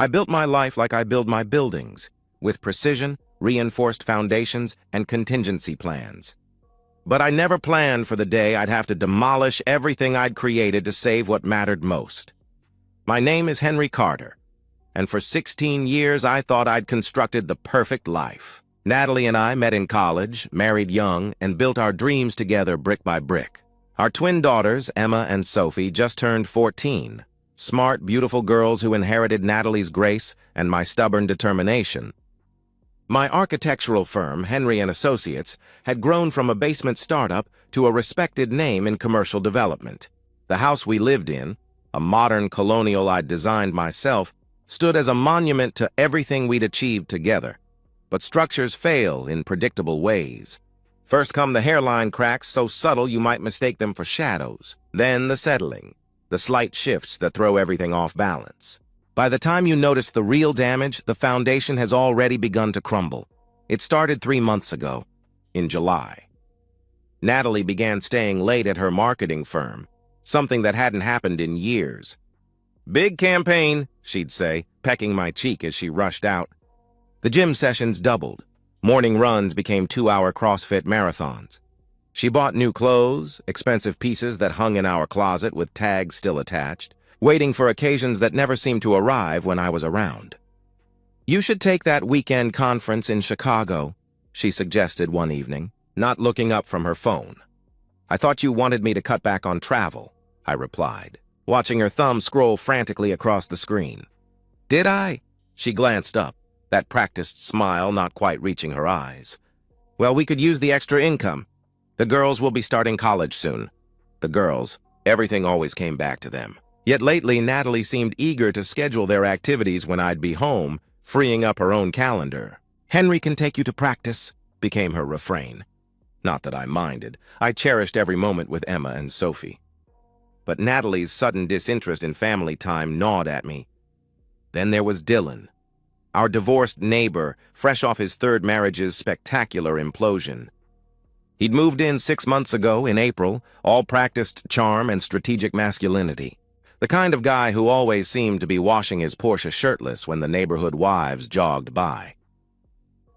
I built my life like I build my buildings, with precision, reinforced foundations, and contingency plans. But I never planned for the day I'd have to demolish everything I'd created to save what mattered most. My name is Henry Carter, and for 16 years I thought I'd constructed the perfect life. Natalie and I met in college, married young, and built our dreams together brick by brick. Our twin daughters, Emma and Sophie, just turned 14. Smart, beautiful girls who inherited Natalie's grace and my stubborn determination. My architectural firm, Henry & Associates, had grown from a basement startup to a respected name in commercial development. The house we lived in, a modern colonial I'd designed myself, stood as a monument to everything we'd achieved together. But structures fail in predictable ways. First come the hairline cracks so subtle you might mistake them for shadows. Then the settling, the slight shifts that throw everything off balance. By the time you notice the real damage, the foundation has already begun to crumble. It started 3 months ago, in July. Natalie began staying late at her marketing firm, something that hadn't happened in years. "Big campaign," she'd say, pecking my cheek as she rushed out. The gym sessions doubled. Morning runs became 2-hour CrossFit marathons. She bought new clothes, expensive pieces that hung in our closet with tags still attached, waiting for occasions that never seemed to arrive when I was around. "You should take that weekend conference in Chicago," she suggested one evening, not looking up from her phone. "I thought you wanted me to cut back on travel," I replied, watching her thumb scroll frantically across the screen. "Did I?" She glanced up, that practiced smile not quite reaching her eyes. "Well, we could use the extra income. The girls will be starting college soon." The girls, everything always came back to them. Yet lately, Natalie seemed eager to schedule their activities when I'd be home, freeing up her own calendar. "Henry can take you to practice," became her refrain. Not that I minded. I cherished every moment with Emma and Sophie. But Natalie's sudden disinterest in family time gnawed at me. Then there was Dylan, our divorced neighbor, fresh off his third marriage's spectacular implosion. He'd moved in 6 months ago, in April, all practiced charm and strategic masculinity. The kind of guy who always seemed to be washing his Porsche shirtless when the neighborhood wives jogged by.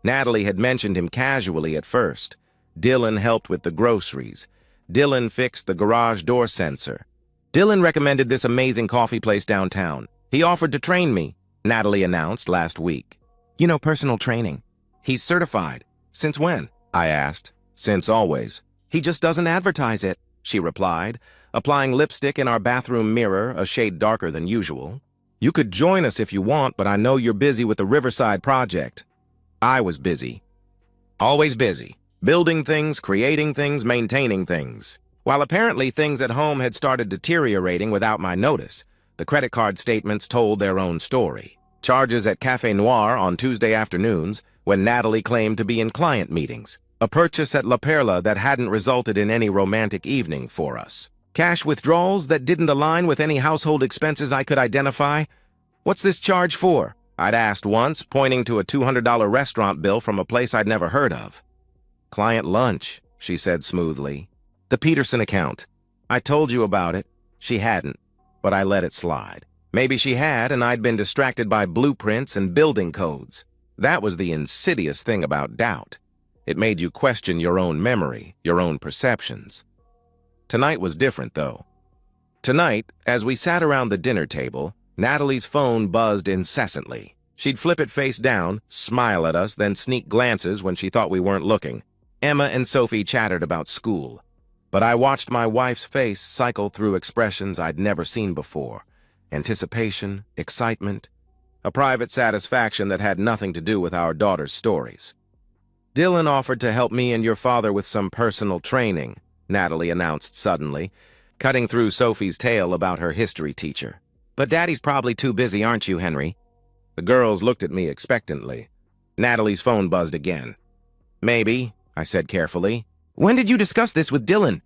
Natalie had mentioned him casually at first. Dylan helped with the groceries. Dylan fixed the garage door sensor. Dylan recommended this amazing coffee place downtown. He offered to train me, Natalie announced last week. "You know, personal training. He's certified." "Since when?" I asked. "Since always." "He just doesn't advertise it," she replied, applying lipstick in our bathroom mirror, a shade darker than usual. "You could join us if you want, but I know you're busy with the Riverside project." I was busy. Always busy. Building things, creating things, maintaining things. While apparently things at home had started deteriorating without my notice, the credit card statements told their own story. Charges at Café Noir on Tuesday afternoons, when Natalie claimed to be in client meetings. A purchase at La Perla that hadn't resulted in any romantic evening for us. Cash withdrawals that didn't align with any household expenses I could identify. "What's this charge for?" I'd asked once, pointing to a $200 restaurant bill from a place I'd never heard of. "Client lunch," she said smoothly. "The Peterson account. I told you about it." She hadn't, but I let it slide. Maybe she had, and I'd been distracted by blueprints and building codes. That was the insidious thing about doubt. It made you question your own memory, your own perceptions. Tonight was different, though. Tonight, as we sat around the dinner table, Natalie's phone buzzed incessantly. She'd flip it face down, smile at us, then sneak glances when she thought we weren't looking. Emma and Sophie chattered about school, but I watched my wife's face cycle through expressions I'd never seen before. Anticipation, excitement, a private satisfaction that had nothing to do with our daughter's stories. "Dylan offered to help me and your father with some personal training," Natalie announced suddenly, cutting through Sophie's tale about her history teacher. "But Daddy's probably too busy, aren't you, Henry?" The girls looked at me expectantly. Natalie's phone buzzed again. "Maybe," I said carefully. "When did you discuss this with Dylan?"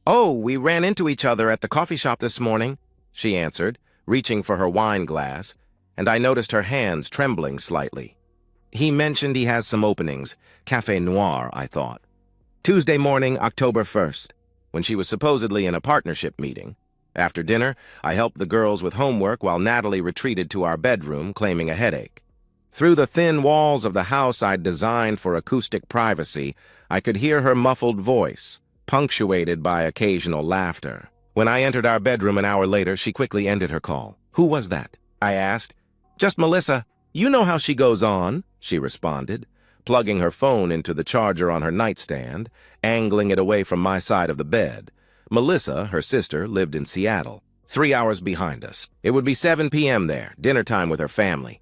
"Oh, we ran into each other at the coffee shop this morning," she answered, reaching for her wine glass, and I noticed her hands trembling slightly. "He mentioned he has some openings. Café Noir, I thought. Tuesday morning, October 1st, when she was supposedly in a partnership meeting. After dinner, I helped the girls with homework while Natalie retreated to our bedroom, claiming a headache. Through the thin walls of the house I'd designed for acoustic privacy, I could hear her muffled voice, punctuated by occasional laughter. When I entered our bedroom an hour later, she quickly ended her call. "Who was that?" I asked. "Just Melissa. You know how she goes on," she responded, plugging her phone into the charger on her nightstand, angling it away from my side of the bed. Melissa, her sister, lived in Seattle, 3 hours behind us. It would be 7 p.m. there, dinner time with her family.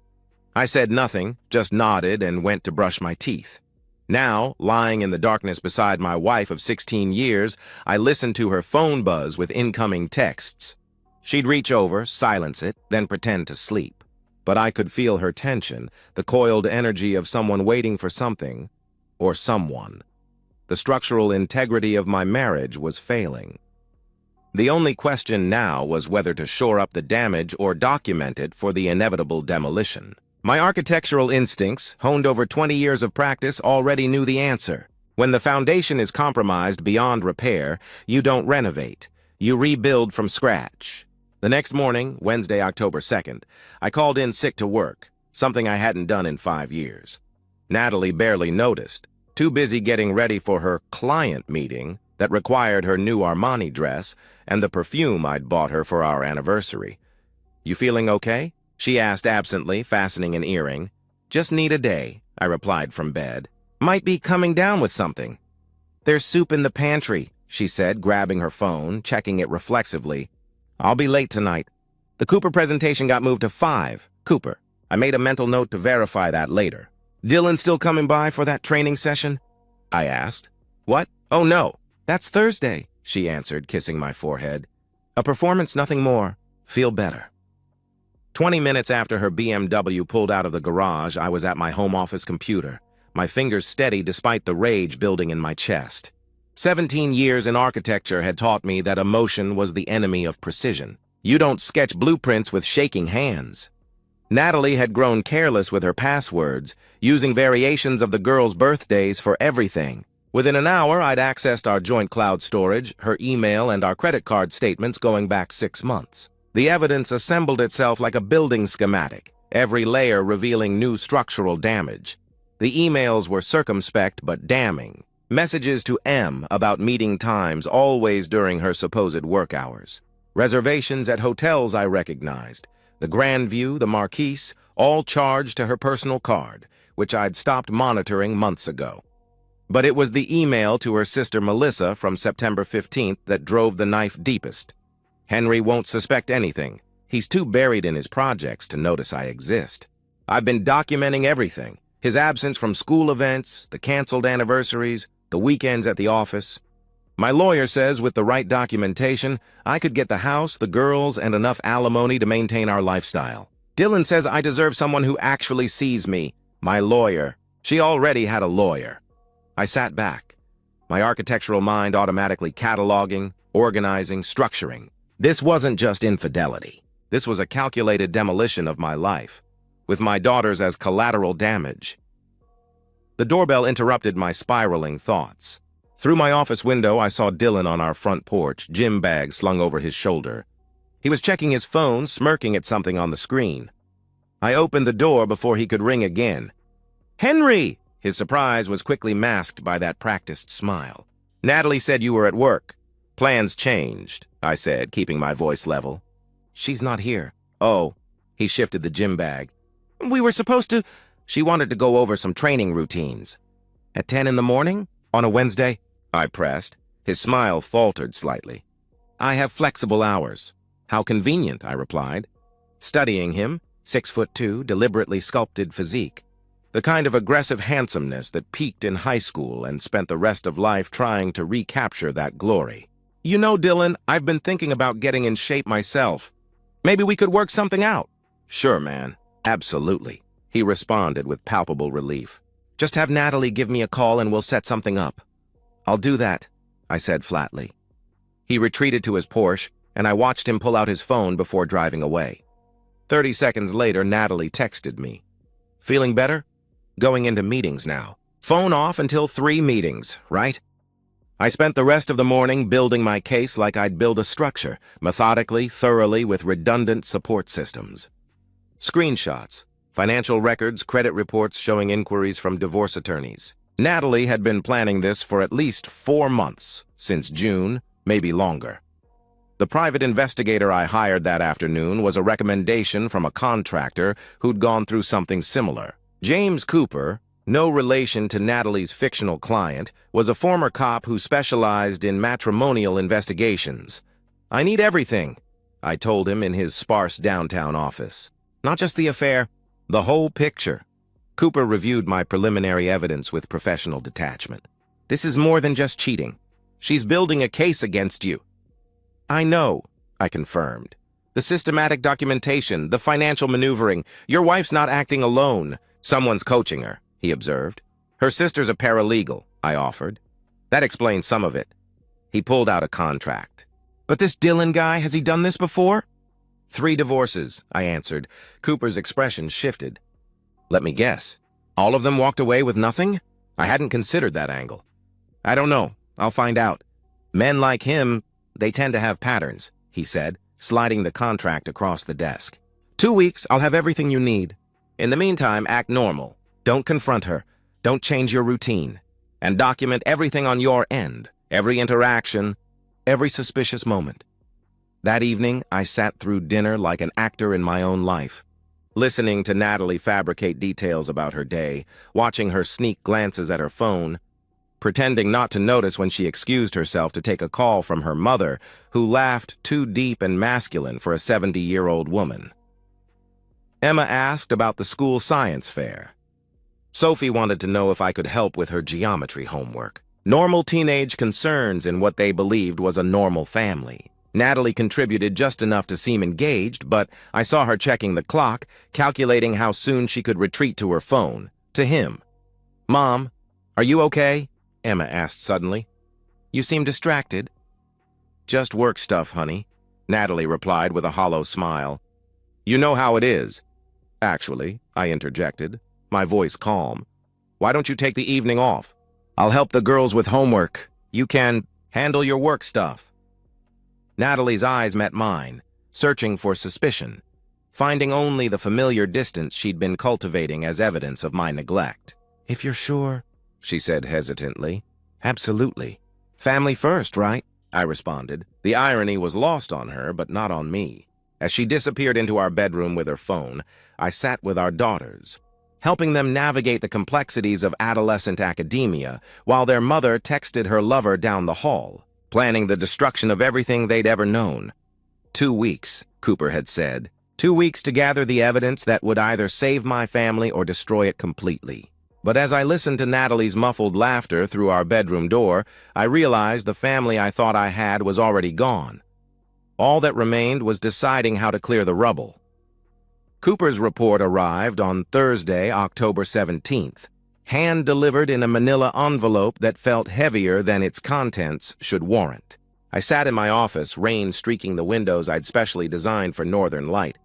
I said nothing, just nodded and went to brush my teeth. Now, lying in the darkness beside my wife of 16 years, I listened to her phone buzz with incoming texts. She'd reach over, silence it, then pretend to sleep. But I could feel her tension, the coiled energy of someone waiting for something, or someone. The structural integrity of my marriage was failing. The only question now was whether to shore up the damage or document it for the inevitable demolition. My architectural instincts, honed over 20 years of practice, already knew the answer. When the foundation is compromised beyond repair, you don't renovate. You rebuild from scratch. The next morning, Wednesday, October 2nd, I called in sick to work, something I hadn't done in 5 years. Natalie barely noticed, too busy getting ready for her client meeting that required her new Armani dress and the perfume I'd bought her for our anniversary. "You feeling okay?" she asked absently, fastening an earring. "Just need a day," I replied from bed. "Might be coming down with something." "There's soup in the pantry," she said, grabbing her phone, checking it reflexively. "I'll be late tonight. The Cooper presentation got moved to 5. Cooper. I made a mental note to verify that later." "Dylan still coming by for that training session?" I asked. "What? Oh, no. That's Thursday," she answered, kissing my forehead. "A performance, nothing more. Feel better." 20 minutes after her BMW pulled out of the garage, I was at my home office computer, my fingers steady despite the rage building in my chest. 17 years in architecture had taught me that emotion was the enemy of precision. You don't sketch blueprints with shaking hands. Natalie had grown careless with her passwords, using variations of the girls' birthdays for everything. Within an hour, I'd accessed our joint cloud storage, her email, and our credit card statements going back 6 months. The evidence assembled itself like a building schematic, every layer revealing new structural damage. The emails were circumspect but damning. Messages to M about meeting times always during her supposed work hours. Reservations at hotels I recognized. The Grandview, the Marquise, all charged to her personal card, which I'd stopped monitoring months ago. But it was the email to her sister Melissa from September 15th that drove the knife deepest. "Henry won't suspect anything. He's too buried in his projects to notice I exist. I've been documenting everything. His absence from school events, the canceled anniversaries, the weekends at the office. My lawyer says with the right documentation, I could get the house, the girls, and enough alimony to maintain our lifestyle. Dylan says I deserve someone who actually sees me. My lawyer. She already had a lawyer." I sat back, my architectural mind automatically cataloging, organizing, structuring. This wasn't just infidelity. This was a calculated demolition of my life, with my daughters as collateral damage. The doorbell interrupted my spiraling thoughts. Through my office window, I saw Dylan on our front porch, gym bag slung over his shoulder. He was checking his phone, smirking at something on the screen. I opened the door before he could ring again. "Henry!" His surprise was quickly masked by that practiced smile. "Natalie said you were at work." "Plans changed," I said, keeping my voice level. "She's not here." "Oh." He shifted the gym bag. "We were supposed to—" "She wanted to go over some training routines." "At 10 in the morning? On a Wednesday?" I pressed. His smile faltered slightly. "I have flexible hours." "How convenient," I replied. Studying him, 6'2", deliberately sculpted physique. The kind of aggressive handsomeness that peaked in high school and spent the rest of life trying to recapture that glory. "You know, Dylan, I've been thinking about getting in shape myself. Maybe we could work something out." "Sure, man. Absolutely," he responded with palpable relief. "Just have Natalie give me a call and we'll set something up." "I'll do that," I said flatly. He retreated to his Porsche, and I watched him pull out his phone before driving away. 30 seconds later, Natalie texted me. "Feeling better? Going into meetings now. Phone off until 3 meetings, right?" I spent the rest of the morning building my case like I'd build a structure, methodically, thoroughly, with redundant support systems. Screenshots, financial records, credit reports showing inquiries from divorce attorneys. Natalie had been planning this for at least 4 months, since June, maybe longer. The private investigator I hired that afternoon was a recommendation from a contractor who'd gone through something similar. James Cooper, no relation to Natalie's fictional client, was a former cop who specialized in matrimonial investigations. "I need everything," I told him in his sparse downtown office. "Not just the affair, the whole picture." Cooper reviewed my preliminary evidence with professional detachment. "This is more than just cheating. She's building a case against you." "I know," I confirmed. "The systematic documentation, the financial maneuvering. Your wife's not acting alone. Someone's coaching her," he observed. "Her sister's a paralegal," I offered. "That explains some of it." He pulled out a contract. "But this Dylan guy, has he done this before?" "3 divorces," I answered. Cooper's expression shifted. "Let me guess. All of them walked away with nothing?" I hadn't considered that angle. "I don't know. I'll find out. Men like him, they tend to have patterns," he said, sliding the contract across the desk. 2 weeks, I'll have everything you need. In the meantime, act normal. Don't confront her. Don't change your routine. And document everything on your end, every interaction, every suspicious moment. That evening, I sat through dinner like an actor in my own life, listening to Natalie fabricate details about her day, watching her sneak glances at her phone, pretending not to notice when she excused herself to take a call from her mother, who laughed too deep and masculine for a 70-year-old woman. Emma asked about the school science fair. Sophie wanted to know if I could help with her geometry homework. Normal teenage concerns in what they believed was a normal family. Natalie contributed just enough to seem engaged, but I saw her checking the clock, calculating how soon she could retreat to her phone, to him. "Mom, are you okay?" Emma asked suddenly. "You seem distracted." "Just work stuff, honey," Natalie replied with a hollow smile. "You know how it is." "Actually," I interjected, my voice calm. "Why don't you take the evening off? I'll help the girls with homework. You can handle your work stuff." Natalie's eyes met mine, searching for suspicion, finding only the familiar distance she'd been cultivating as evidence of my neglect. "If you're sure," she said hesitantly. "Absolutely. Family first, right?" I responded. The irony was lost on her, but not on me. As she disappeared into our bedroom with her phone, I sat with our daughters, helping them navigate the complexities of adolescent academia while their mother texted her lover down the hall, planning the destruction of everything they'd ever known. 2 weeks, Cooper had said. 2 weeks to gather the evidence that would either save my family or destroy it completely. But as I listened to Natalie's muffled laughter through our bedroom door, I realized the family I thought I had was already gone. All that remained was deciding how to clear the rubble. Cooper's report arrived on Thursday, October 17th, hand-delivered in a manila envelope that felt heavier than its contents should warrant. I sat in my office, rain streaking the windows I'd specially designed for northern light,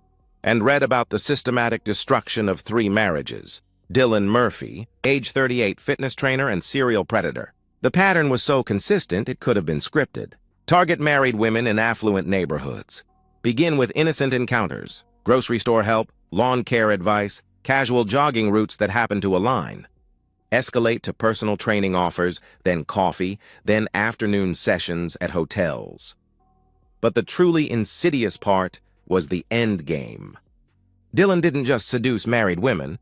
and read about the systematic destruction of 3 marriages. Dylan Murphy, age 38, fitness trainer and serial predator. The pattern was so consistent it could have been scripted. Target married women in affluent neighborhoods. Begin with innocent encounters, grocery store help, lawn care advice, casual jogging routes that happen to align. Escalate to personal training offers, then coffee, then afternoon sessions at hotels. But the truly insidious part was the end game. Dylan didn't just seduce married women.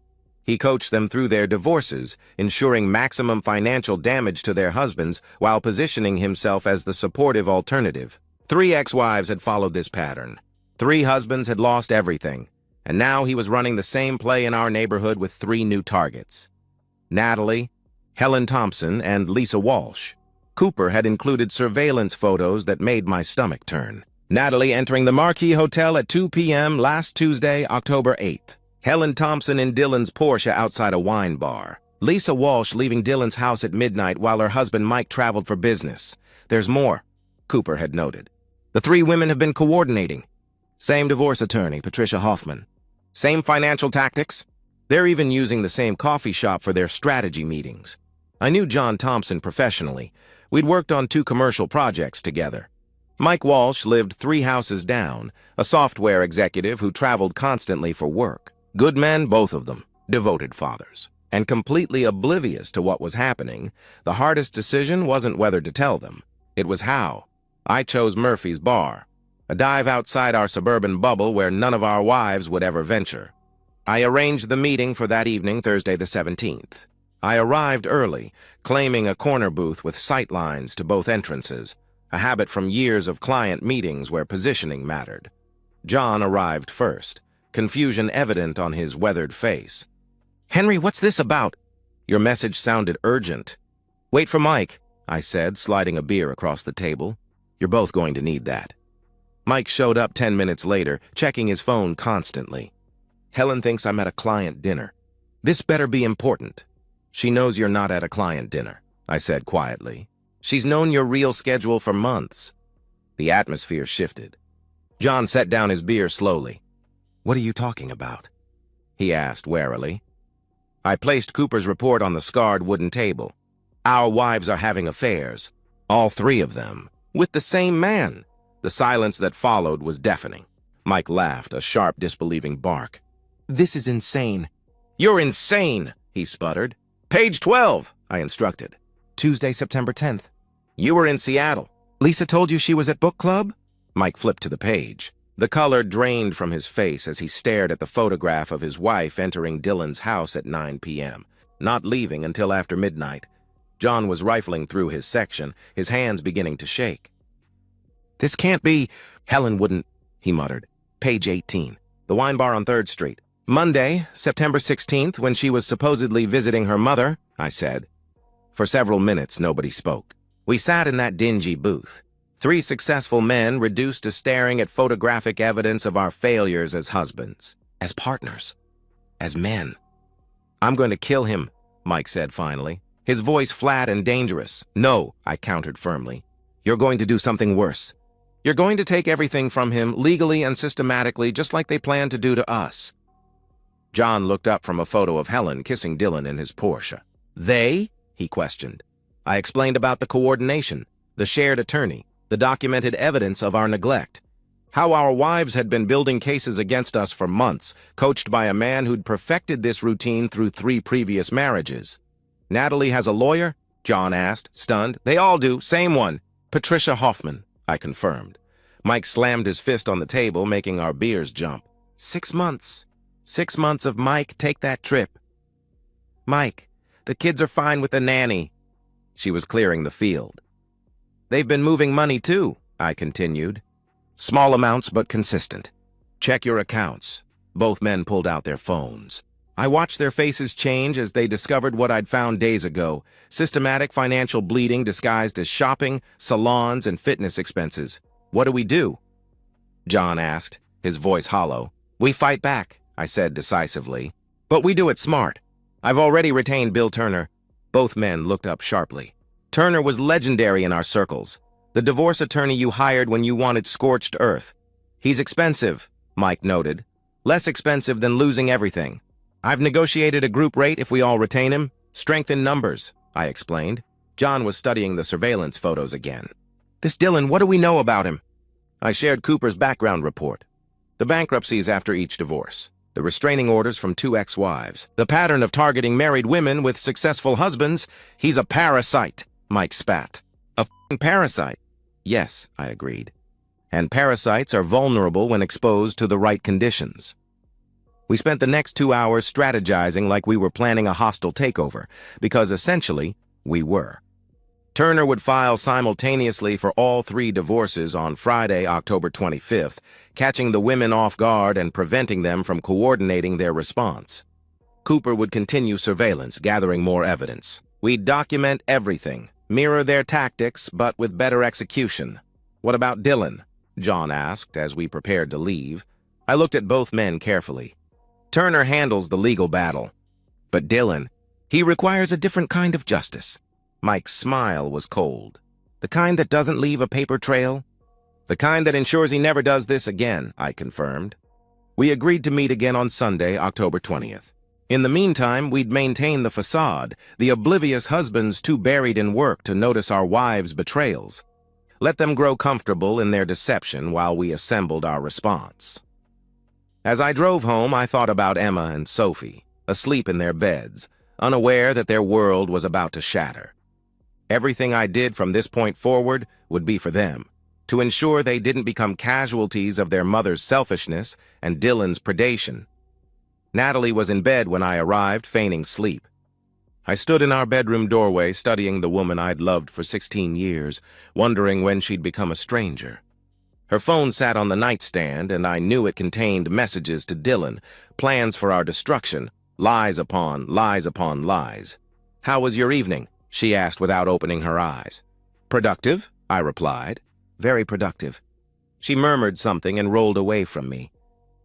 He coached them through their divorces, ensuring maximum financial damage to their husbands while positioning himself as the supportive alternative. 3 ex-wives had followed this pattern. 3 husbands had lost everything, and now he was running the same play in our neighborhood with 3 new targets. Natalie, Helen Thompson, and Lisa Walsh. Cooper had included surveillance photos that made my stomach turn. Natalie entering the Marquis Hotel at 2 p.m. last Tuesday, October 8th. Helen Thompson in Dylan's Porsche outside a wine bar. Lisa Walsh leaving Dylan's house at midnight while her husband Mike traveled for business. There's more, Cooper had noted. The 3 women have been coordinating. Same divorce attorney, Patricia Hoffman. Same financial tactics. They're even using the same coffee shop for their strategy meetings. I knew John Thompson professionally, We'd worked on 2 commercial projects together. Mike Walsh lived 3 houses down, a software executive who traveled constantly for work. Good men, both of them, devoted fathers. And completely oblivious to what was happening, the hardest decision wasn't whether to tell them. It was how. I chose Murphy's Bar, a dive outside our suburban bubble where none of our wives would ever venture. I arranged the meeting for that evening, Thursday the 17th. I arrived early, claiming a corner booth with sight lines to both entrances, a habit from years of client meetings where positioning mattered. John arrived first, confusion evident on his weathered face. "Henry, what's this about?" "Your message sounded urgent." "Wait for Mike," I said, sliding a beer across the table. "You're both going to need that." Mike showed up 10 minutes later, checking his phone constantly. "Helen thinks I'm at a client dinner. This better be important." "She knows you're not at a client dinner," I said quietly. "She's known your real schedule for months." The atmosphere shifted. John set down his beer slowly. "What are you talking about?" he asked warily. I placed Cooper's report on the scarred wooden table. "Our wives are having affairs. All 3 of them. With the same man." The silence that followed was deafening. Mike laughed, a sharp, disbelieving bark. "This is insane." "You're insane," he sputtered. "Page 12, I instructed. "Tuesday, September 10th. "You were in Seattle." "Lisa told you she was at book club?" Mike flipped to the page. The color drained from his face as he stared at the photograph of his wife entering Dylan's house at 9 p.m., not leaving until after midnight. John was rifling through his section, his hands beginning to shake. "This can't be—" "Helen wouldn't," he muttered. "Page 18. The wine bar on 3rd Street. Monday, September 16th, when she was supposedly visiting her mother," I said. For several minutes, nobody spoke. We sat in that dingy booth. 3 successful men reduced to staring at photographic evidence of our failures as husbands, as partners, as men. "I'm going to kill him," Mike said finally, his voice flat and dangerous. "No," I countered firmly. "You're going to do something worse. You're going to take everything from him legally and systematically, just like they plan to do to us." John looked up from a photo of Helen kissing Dylan in his Porsche. "They?" he questioned. I explained about the coordination, the shared attorney, the documented evidence of our neglect. How our wives had been building cases against us for months, coached by a man who'd perfected this routine through 3 previous marriages. "Natalie has a lawyer?" John asked, stunned. "They all do, same one. Patricia Hoffman," I confirmed. Mike slammed his fist on the table, making our beers jump. 6 months. 6 months of Mike, take that trip. "Mike, the kids are fine with the nanny." She was clearing the field. "They've been moving money too," I continued. "Small amounts but consistent. Check your accounts." Both men pulled out their phones. I watched their faces change as they discovered what I'd found days ago: systematic financial bleeding disguised as shopping, salons, and fitness expenses. "What do we do?" John asked, his voice hollow. "We fight back," I said decisively. "But we do it smart. I've already retained Bill Turner." Both men looked up sharply. "Turner was legendary in our circles. The divorce attorney you hired when you wanted scorched earth. He's expensive," Mike noted. "Less expensive than losing everything. I've negotiated a group rate if we all retain him. Strength in numbers," I explained. John was studying the surveillance photos again. "This Dylan, what do we know about him?" I shared Cooper's background report. The bankruptcies after each divorce. The restraining orders from 2 ex-wives. The pattern of targeting married women with successful husbands. "He's a parasite," Mike spat. "A f***ing parasite." "Yes," I agreed. "And parasites are vulnerable when exposed to the right conditions." We spent the next 2 hours strategizing like we were planning a hostile takeover, because essentially, we were. Turner would file simultaneously for all 3 divorces on Friday, October 25th, catching the women off guard and preventing them from coordinating their response. Cooper would continue surveillance, gathering more evidence. We'd document everything, mirror their tactics, but with better execution. "What about Dylan?" John asked as we prepared to leave. I looked at both men carefully. "Turner handles the legal battle. But Dylan, he requires a different kind of justice." Mike's smile was cold. "The kind that doesn't leave a paper trail?" "The kind that ensures he never does this again," I confirmed. We agreed to meet again on Sunday, October 20th. In the meantime, we'd maintain the facade, the oblivious husbands too buried in work to notice our wives' betrayals. Let them grow comfortable in their deception while we assembled our response. As I drove home, I thought about Emma and Sophie, asleep in their beds, unaware that their world was about to shatter. Everything I did from this point forward would be for them, to ensure they didn't become casualties of their mother's selfishness and Dylan's predation. Natalie was in bed when I arrived, feigning sleep. I stood in our bedroom doorway, studying the woman I'd loved for 16 years, wondering when she'd become a stranger. Her phone sat on the nightstand, and I knew it contained messages to Dylan, plans for our destruction, lies upon lies upon lies. "How was your evening?" she asked without opening her eyes. "Productive," I replied. "Very productive." She murmured something and rolled away from me.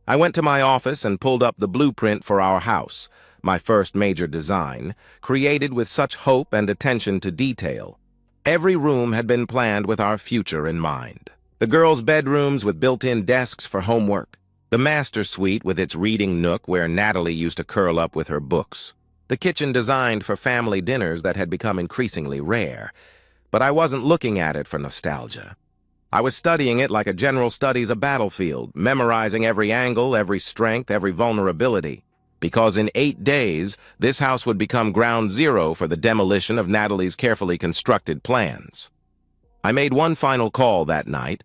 I went to my office and pulled up the blueprint for our house, my first major design, created with such hope and attention to detail. Every room had been planned with our future in mind. The girls' bedrooms with built-in desks for homework. The master suite with its reading nook where Natalie used to curl up with her books. The kitchen designed for family dinners that had become increasingly rare. But I wasn't looking at it for nostalgia. I was studying it like a general studies a battlefield, memorizing every angle, every strength, every vulnerability. Because in 8 days, this house would become ground zero for the demolition of Natalie's carefully constructed plans. I made one final call that night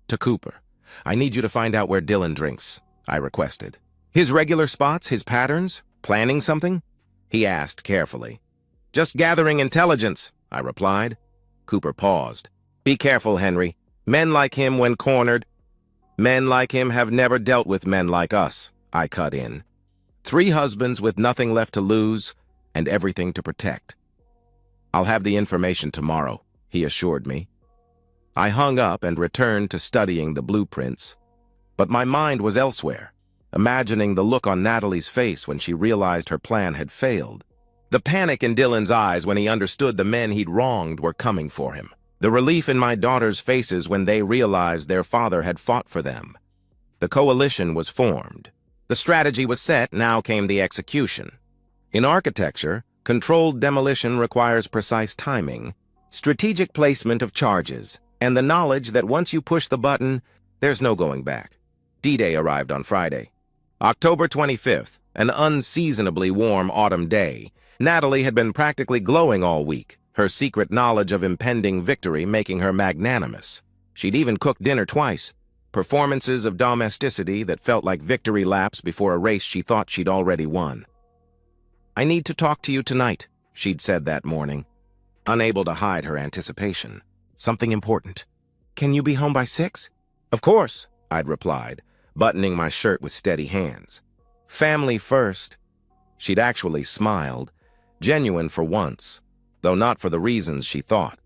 to Cooper. "I need you to find out where Dylan drinks," I requested. "His regular spots, his patterns? Planning something?" he asked carefully. "Just gathering intelligence," I replied. Cooper paused. "Be careful, Henry. Men like him when cornered. Men like him have never dealt with men like us," I cut in. 3 husbands with nothing left to lose and everything to protect. "I'll have the information tomorrow," he assured me. I hung up and returned to studying the blueprints. But my mind was elsewhere, imagining the look on Natalie's face when she realized her plan had failed. The panic in Dylan's eyes when he understood the men he'd wronged were coming for him. The relief in my daughters' faces when they realized their father had fought for them. The coalition was formed. The strategy was set, now came the execution. In architecture, controlled demolition requires precise timing, strategic placement of charges, and the knowledge that once you push the button, there's no going back. D-Day arrived on Friday. October 25th, an unseasonably warm autumn day. Natalie had been practically glowing all week, her secret knowledge of impending victory making her magnanimous. She'd even cooked dinner twice, performances of domesticity that felt like victory laps before a race she thought she'd already won. "I need to talk to you tonight," she'd said that morning, unable to hide her anticipation. "Something important. Can you be home by 6? "Of course," I'd replied, buttoning my shirt with steady hands. "Family first." She'd actually smiled, genuine for once, though not for the reasons she thought.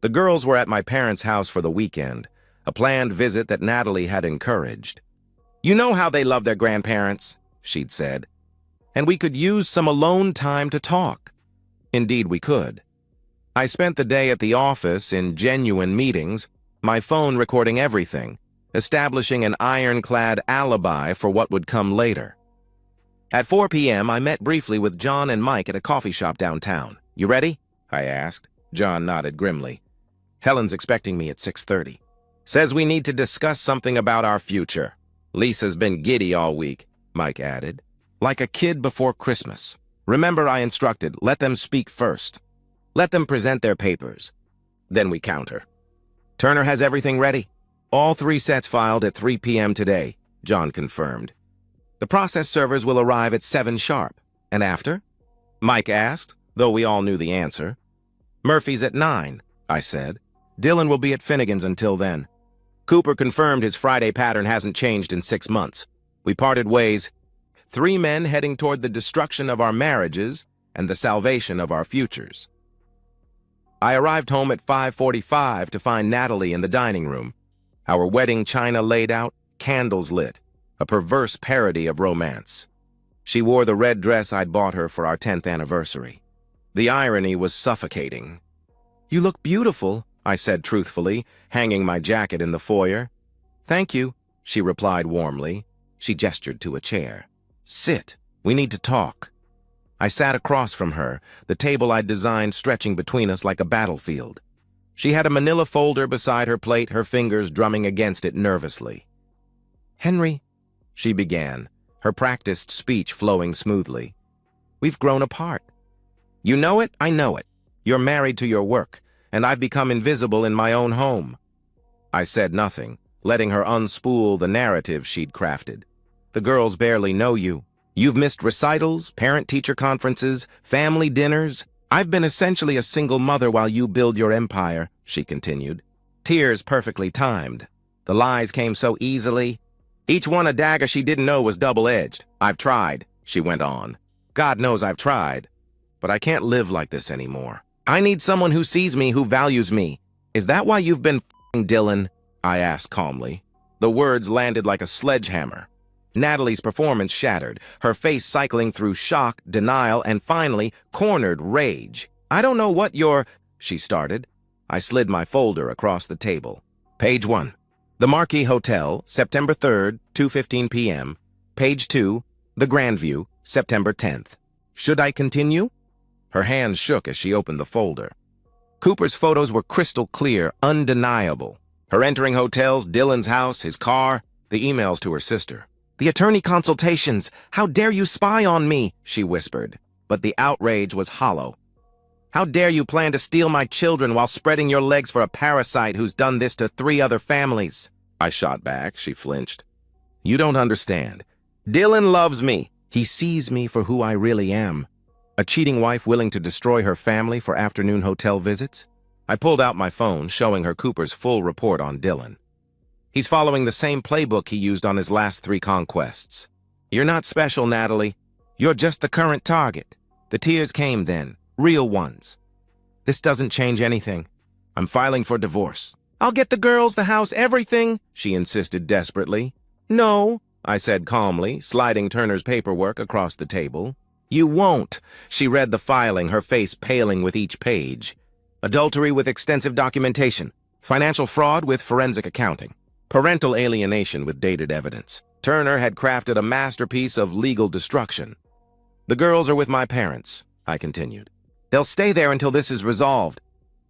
The girls were at my parents' house for the weekend, a planned visit that Natalie had encouraged. "You know how they love their grandparents," she'd said, "and we could use some alone time to talk." Indeed, we could. I spent the day at the office in genuine meetings, my phone recording everything, establishing an ironclad alibi for what would come later. At 4 p.m., I met briefly with John and Mike at a coffee shop downtown. "You ready?" I asked. John nodded grimly. "Helen's expecting me at 6:30. Says we need to discuss something about our future. Lisa's been giddy all week," Mike added. "Like a kid before Christmas. Remember I instructed, let them speak first. Let them present their papers. Then we counter." "Turner has everything ready. All 3 sets filed at 3 p.m. today," John confirmed. "The process servers will arrive at 7 sharp. And after?" Mike asked, though we all knew the answer. "Murphy's at 9, I said. "Dylan will be at Finnegan's until then." Cooper confirmed his Friday pattern hasn't changed in 6 months. We parted ways. 3 men heading toward the destruction of our marriages and the salvation of our futures. I arrived home at 5:45 to find Natalie in the dining room. Our wedding china laid out, candles lit, a perverse parody of romance. She wore the red dress I'd bought her for our 10th anniversary. The irony was suffocating. "You look beautiful," I said truthfully, hanging my jacket in the foyer. "Thank you," she replied warmly. She gestured to a chair. "Sit." We need to talk. I sat across from her, the table I'd designed stretching between us like a battlefield. She had a manila folder beside her plate, her fingers drumming against it nervously. "Henry," she began, her practiced speech flowing smoothly, "we've grown apart. You know it, I know it. You're married to your work, and I've become invisible in my own home." I said nothing, letting her unspool the narrative she'd crafted. "The girls barely know you. You've missed recitals, parent-teacher conferences, family dinners. I've been essentially a single mother while you build your empire," she continued. Tears perfectly timed. The lies came so easily. Each one a dagger she didn't know was double-edged. "I've tried," she went on. "God knows I've tried. But I can't live like this anymore. I need someone who sees me, who values me. Is that why you've been f***ing Dylan?" I asked calmly. The words landed like a sledgehammer. Natalie's performance shattered, her face cycling through shock, denial, and finally, cornered rage. "I don't know what you're—" she started. I slid my folder across the table. Page 1. The Marquis Hotel, September 3rd, 2:15 p.m. Page 2. The Grandview, September 10th. Should I continue? Her hands shook as she opened the folder. Cooper's photos were crystal clear, undeniable. Her entering hotels, Dylan's house, his car, the emails to her sister. "The attorney consultations! How dare you spy on me!" she whispered. But the outrage was hollow. "How dare you plan to steal my children while spreading your legs for a parasite who's done this to 3 other families?" I shot back. She flinched. "You don't understand. Dylan loves me. He sees me for who I really am. A cheating wife willing to destroy her family for afternoon hotel visits?" I pulled out my phone, showing her Cooper's full report on Dylan. "He's following the same playbook he used on his last 3 conquests. You're not special, Natalie. You're just the current target." The tears came then, real ones. "This doesn't change anything. I'm filing for divorce." "I'll get the girls, the house, everything," she insisted desperately. "No," I said calmly, sliding Turner's paperwork across the table. "You won't." She read the filing, her face paling with each page. Adultery with extensive documentation. Financial fraud with forensic accounting. Parental alienation with dated evidence. Turner had crafted a masterpiece of legal destruction. "The girls are with my parents," I continued. "They'll stay there until this is resolved.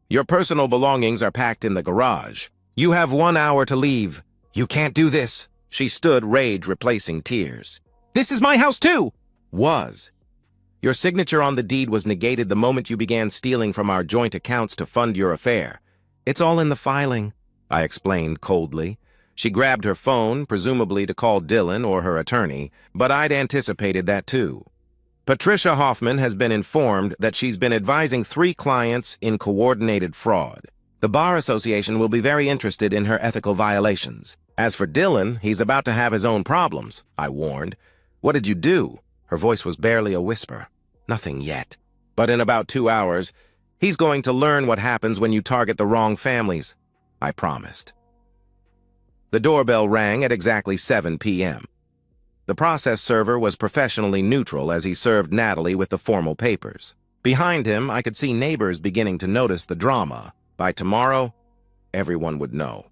Your personal belongings are packed in the garage. You have 1 hour to leave." "You can't do this." She stood, rage replacing tears. "This is my house too!" "Was. Your signature on the deed was negated the moment you began stealing from our joint accounts to fund your affair. It's all in the filing," I explained coldly. She grabbed her phone, presumably to call Dylan or her attorney, but I'd anticipated that too. "Patricia Hoffman has been informed that she's been advising 3 clients in coordinated fraud. The Bar Association will be very interested in her ethical violations. As for Dylan, he's about to have his own problems," I warned. "What did you do?" Her voice was barely a whisper. "Nothing yet. But in about 2 hours, he's going to learn what happens when you target the wrong families," I promised. The doorbell rang at exactly 7 p.m. The process server was professionally neutral as he served Natalie with the formal papers. Behind him, I could see neighbors beginning to notice the drama. By tomorrow, everyone would know.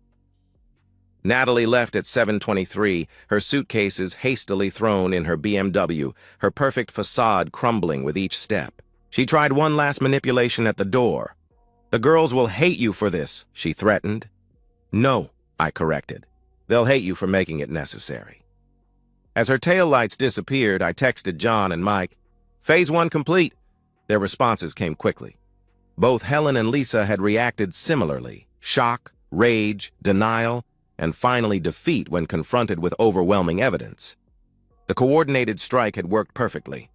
Natalie left at 7:23, her suitcases hastily thrown in her BMW, her perfect facade crumbling with each step. She tried one last manipulation at the door. "The girls will hate you for this," she threatened. "No," I corrected. "They'll hate you for making it necessary." As her taillights disappeared, I texted John and Mike. "Phase 1 complete." Their responses came quickly. Both Helen and Lisa had reacted similarly: shock, rage, denial, and finally defeat when confronted with overwhelming evidence. The coordinated strike had worked perfectly.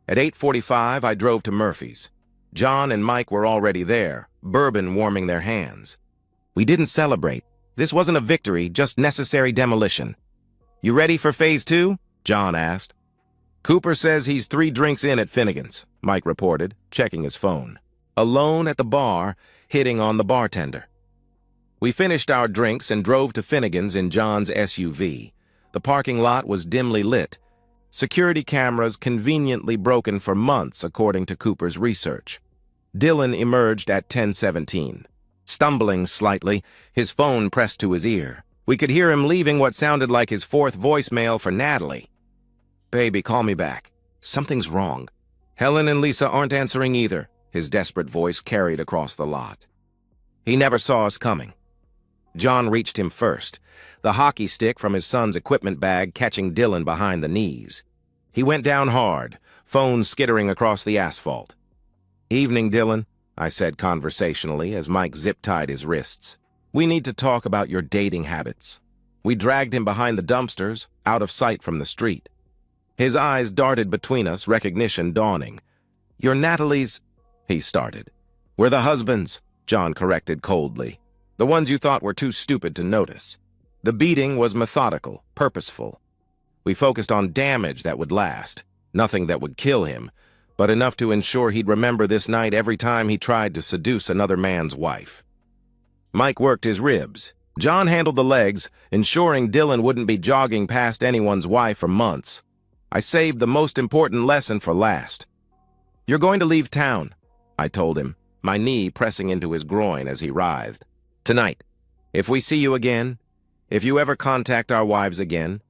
At 8:45, I drove to Murphy's. John and Mike were already there, bourbon warming their hands. We didn't celebrate. This wasn't a victory, just necessary demolition. "You ready for phase 2? John asked. "Cooper says he's 3 drinks in at Finnegan's," Mike reported, checking his phone. Alone at the bar, hitting on the bartender. We finished our drinks and drove to Finnegan's in John's SUV. The parking lot was dimly lit. Security cameras conveniently broken for months, according to Cooper's research. Dylan emerged at 10:17. Stumbling slightly, his phone pressed to his ear. We could hear him leaving what sounded like his 4th voicemail for Natalie. "Baby, call me back." Something's wrong. Helen and Lisa aren't answering either, his desperate voice carried across the lot. He never saw us coming. John reached him first, the hockey stick from his son's equipment bag catching Dylan behind the knees. He went down hard, phone skittering across the asphalt. "Evening, Dylan," I said conversationally as Mike zip-tied his wrists. "We need to talk about your dating habits." We dragged him behind the dumpsters, out of sight from the street. His eyes darted between us, recognition dawning. "You're Natalie's," he started. "We're the husbands," John corrected coldly. "The ones you thought were too stupid to notice." The beating was methodical, purposeful. We focused on damage that would last, nothing that would kill him, but enough to ensure he'd remember this night every time he tried to seduce another man's wife. Mike worked his ribs. John handled the legs, ensuring Dylan wouldn't be jogging past anyone's wife for months. I saved the most important lesson for last. "You're going to leave town," I told him, my knee pressing into his groin as he writhed. "Tonight. If we see you again, if you ever contact our wives again,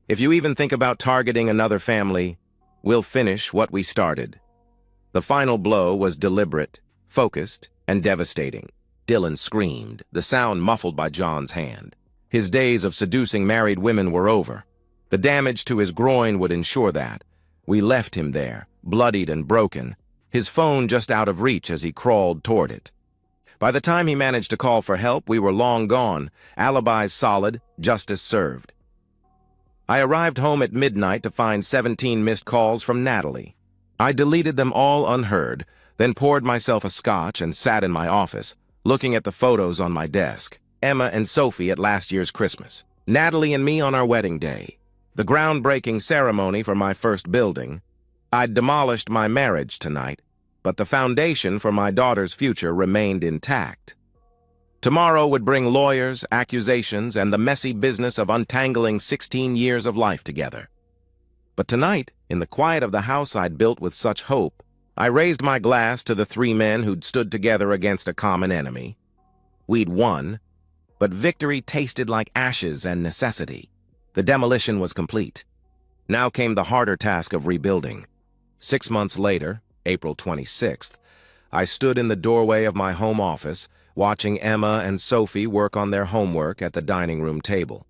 if you even think about targeting another family, we'll finish what we started." The final blow was deliberate, focused, and devastating. Dylan screamed, the sound muffled by John's hand. His days of seducing married women were over. The damage to his groin would ensure that. We left him there, bloodied and broken, his phone just out of reach as he crawled toward it. By the time he managed to call for help, we were long gone, alibis solid, justice served. I arrived home at midnight to find 17 missed calls from Natalie. I deleted them all unheard, then poured myself a scotch and sat in my office, looking at the photos on my desk. Emma and Sophie at last year's Christmas. Natalie and me on our wedding day. The groundbreaking ceremony for my first building. I'd demolished my marriage tonight, but the foundation for my daughter's future remained intact. Tomorrow would bring lawyers, accusations, and the messy business of untangling 16 years of life together. But tonight, in the quiet of the house I'd built with such hope, I raised my glass to the three men who'd stood together against a common enemy. We'd won, but victory tasted like ashes and necessity. The demolition was complete. Now came the harder task of rebuilding. 6 months later, April 26th, I stood in the doorway of my home office, watching Emma and Sophie work on their homework at the dining room table.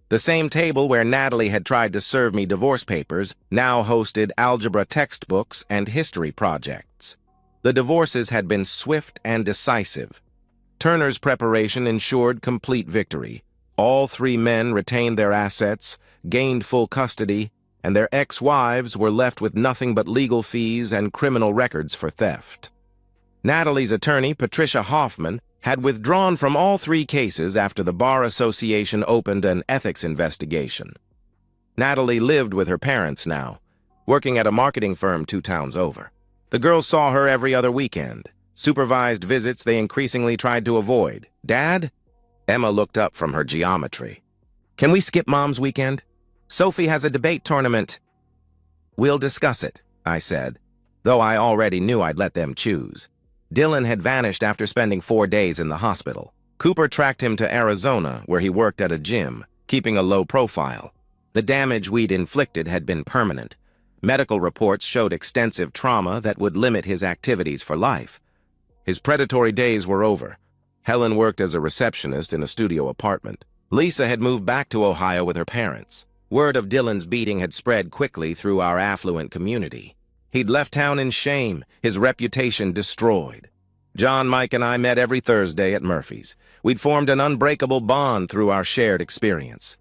The same table where Natalie had tried to serve me divorce papers now hosted algebra textbooks and history projects. The divorces had been swift and decisive. Turner's preparation ensured complete victory. All three men retained their assets, gained full custody, and their ex-wives were left with nothing but legal fees and criminal records for theft. Natalie's attorney, Patricia Hoffman, had withdrawn from all three cases after the Bar Association opened an ethics investigation. Natalie lived with her parents now, working at a marketing firm 2 towns over. The girls saw her every other weekend, supervised visits they increasingly tried to avoid. "Dad?" Emma looked up from her geometry. "Can we skip Mom's weekend? Sophie has a debate tournament." "We'll discuss it," I said, though I already knew I'd let them choose. Dylan had vanished after spending 4 days in the hospital. Cooper tracked him to Arizona, where he worked at a gym, keeping a low profile. The damage we'd inflicted had been permanent. Medical reports showed extensive trauma that would limit his activities for life. His predatory days were over. Helen worked as a receptionist in a studio apartment. Lisa had moved back to Ohio with her parents. Word of Dylan's beating had spread quickly through our affluent community. He'd left town in shame, his reputation destroyed. John, Mike, and I met every Thursday at Murphy's. We'd formed an unbreakable bond through our shared experience.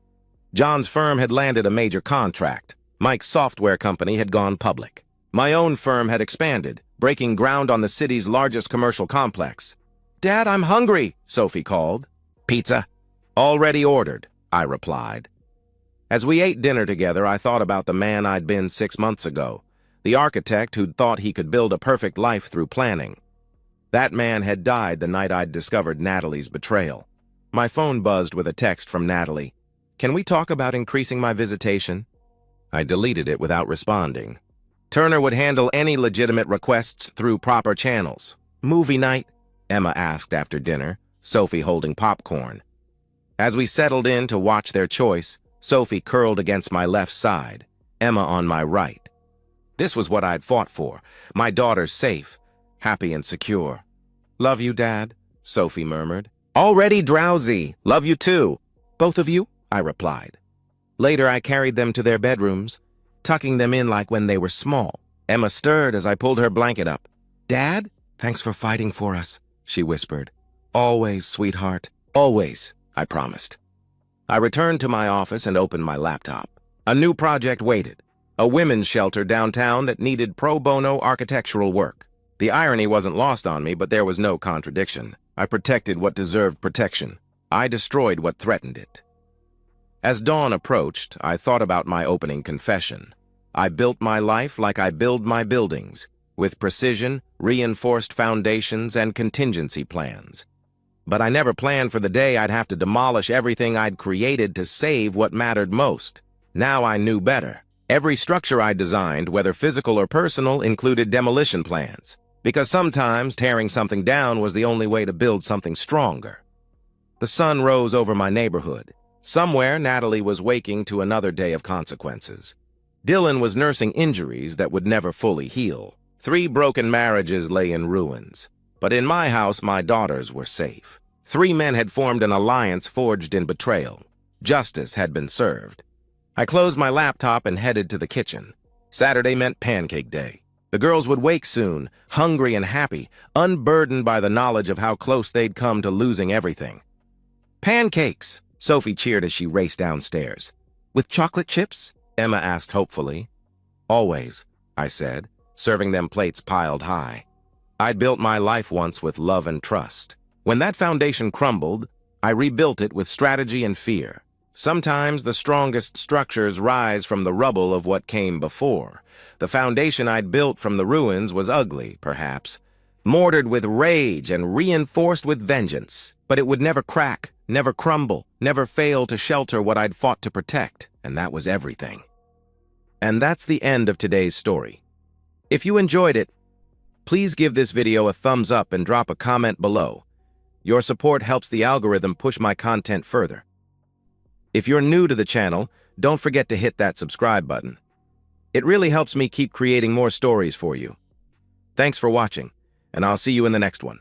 John's firm had landed a major contract. Mike's software company had gone public. My own firm had expanded, breaking ground on the city's largest commercial complex. "Dad, I'm hungry," Sophie called. "Pizza?" "Already ordered," I replied. As we ate dinner together, I thought about the man I'd been 6 months ago. The architect who'd thought he could build a perfect life through planning. That man had died the night I'd discovered Natalie's betrayal. My phone buzzed with a text from Natalie. "Can we talk about increasing my visitation?" I deleted it without responding. Turner would handle any legitimate requests through proper channels. "Movie night?" Emma asked after dinner, Sophie holding popcorn. As we settled in to watch their choice, Sophie curled against my left side, Emma on my right. This was what I'd fought for. My daughter's safe, happy and secure. "Love you, Dad," Sophie murmured. "Already drowsy. Love you too." "Both of you?" I replied. Later, I carried them to their bedrooms, tucking them in like when they were small. Emma stirred as I pulled her blanket up. "Dad, thanks for fighting for us," she whispered. "Always, sweetheart. Always," I promised. I returned to my office and opened my laptop. A new project waited. A women's shelter downtown that needed pro bono architectural work. The irony wasn't lost on me, but there was no contradiction. I protected what deserved protection. I destroyed what threatened it. As dawn approached, I thought about my opening confession. I built my life like I build my buildings, with precision, reinforced foundations, and contingency plans. But I never planned for the day I'd have to demolish everything I'd created to save what mattered most. Now I knew better. Every structure I designed, whether physical or personal, included demolition plans, because sometimes tearing something down was the only way to build something stronger. The sun rose over my neighborhood. Somewhere, Natalie was waking to another day of consequences. Dylan was nursing injuries that would never fully heal. 3 broken marriages lay in ruins. But in my house, my daughters were safe. 3 men had formed an alliance forged in betrayal. Justice had been served. I closed my laptop and headed to the kitchen. Saturday meant pancake day. The girls would wake soon, hungry and happy, unburdened by the knowledge of how close they'd come to losing everything. "Pancakes!" Sophie cheered as she raced downstairs. "With chocolate chips?" Emma asked hopefully. "Always," I said, serving them plates piled high. I'd built my life once with love and trust. When that foundation crumbled, I rebuilt it with strategy and fear. Sometimes the strongest structures rise from the rubble of what came before. The foundation I'd built from the ruins was ugly, perhaps, mortared with rage and reinforced with vengeance. But it would never crack, never crumble, never fail to shelter what I'd fought to protect, and that was everything. And that's the end of today's story. If you enjoyed it, please give this video a thumbs up and drop a comment below. Your support helps the algorithm push my content further. If you're new to the channel, don't forget to hit that subscribe button. It really helps me keep creating more stories for you. Thanks for watching, and I'll see you in the next one.